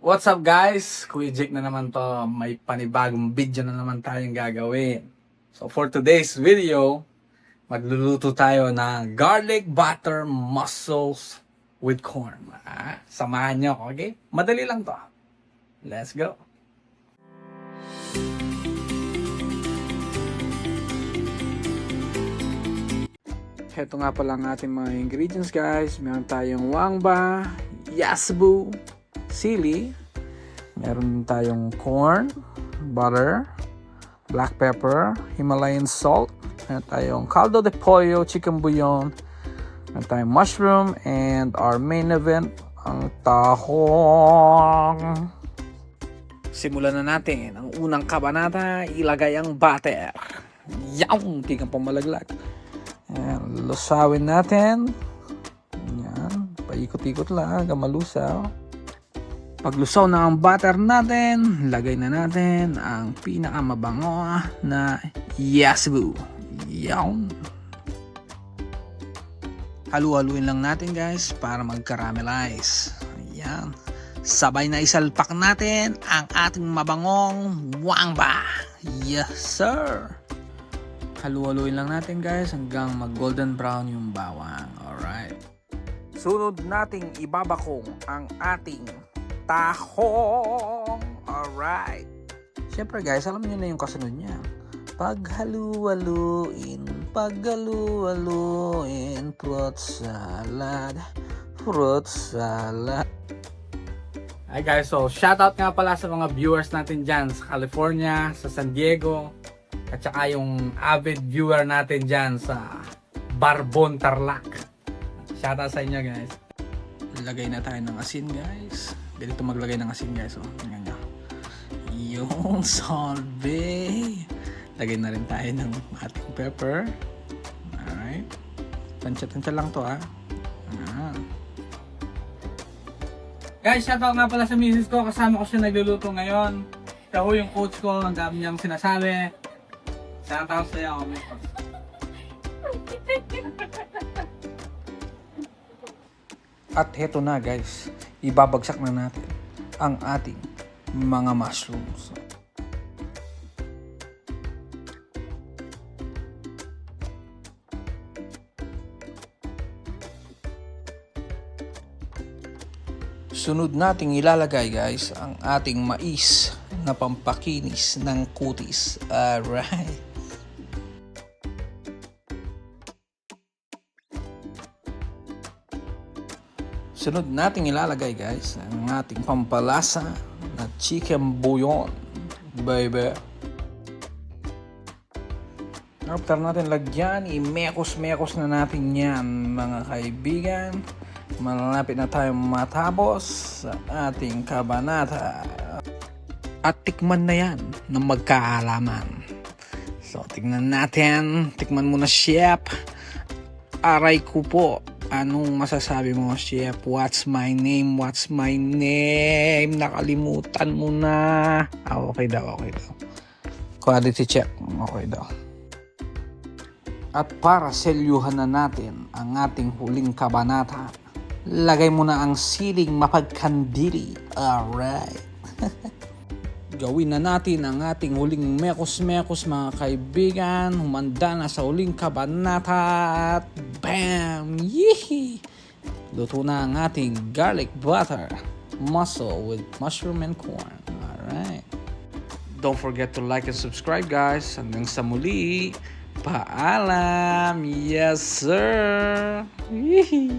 What's up guys? Kuya Jake na naman to. May panibagong video na naman tayong gagawin. So for today's video, magluluto tayo ng garlic butter mussels with corn. Samahan nyo, okay? Madali lang to. Let's go! Ito nga pala ang ating mga ingredients guys. Meron tayong wangba, yasbu, sili, meron tayong corn, butter, black pepper, Himalayan salt, meron tayong caldo de pollo, chicken bouillon, meron tayong mushroom, and our main event, ang tahong. Simulan na natin. Ang unang kabanata, ilagay ang butter. Yaw! Hindi kang pamalaglag. Ayan, lusawin natin. Ayan, paikot-ikot lang hanggang malusaw. Paglusaw na ang butter natin, lagay na natin ang pinakamabango na yasbu. Yan. Halu-haluin lang natin guys para mag-caramelize. Ayan. Sabay na isalpak natin ang ating mabangong wangba. Yes sir. Halu-haluin lang natin guys hanggang mag-golden brown yung bawang. Alright. Sunod nating ibabakong ang ating tahong. Alright. Siyempre guys, alam niyo na yung kasunod niya. Paghalu-haluin, paghalu-haluin, fruit salad, fruit salad. Hi guys, so shoutout nga pala sa mga viewers natin dyan sa California, sa San Diego, at saka yung avid viewer natin dyan sa Barbon, Tarlac. Shoutout sa inyo guys. Lagay na tayo ng asin guys. Ganito maglagay ng asin guys. Tingnan nyo. Yung salve. Lagay na rin tayo ng ating pepper. Alright. Tansya-tansya lang to ha. Guys, shoutout nga pala sa misis ko. Kasama ko siya nagluluto ngayon. Siya ho yung coach ko. Ang dami niyang sinasabi. Shoutout sa'yo ako. At heto na guys. Ibabagsak na natin ang ating mga mushrooms. Sunod nating ilalagay guys ang ating mais na pampakinis ng kutis. Alright. Sunod nating ilalagay guys ang ating pampalasa na chicken bouillon, baby. After natin lagyan, imekos-mekos na natin yan mga kaibigan. Malapit na tayo matapos sa ating kabanata. At tikman na yan ng magkaalaman. So tingnan natin. Tikman muna chef. Aray ko po. Anong masasabi mo, chef? What's my name? What's my name? Nakalimutan mo na. Okay daw, okay daw. Quality check. Okay daw. At para selyuhan na natin ang ating huling kabanata, lagay mo na ang siling mapagkandili. Alright. Gawin na natin ang ating huling mekos-mekos mga kaibigan. Humanda na sa huling kabanata. At bam! Yee! Luto na ang ating garlic butter mussel with mushroom and corn. Alright. Don't forget to like and subscribe guys. Hanggang sa muli. Paalam! Yes sir! Yee!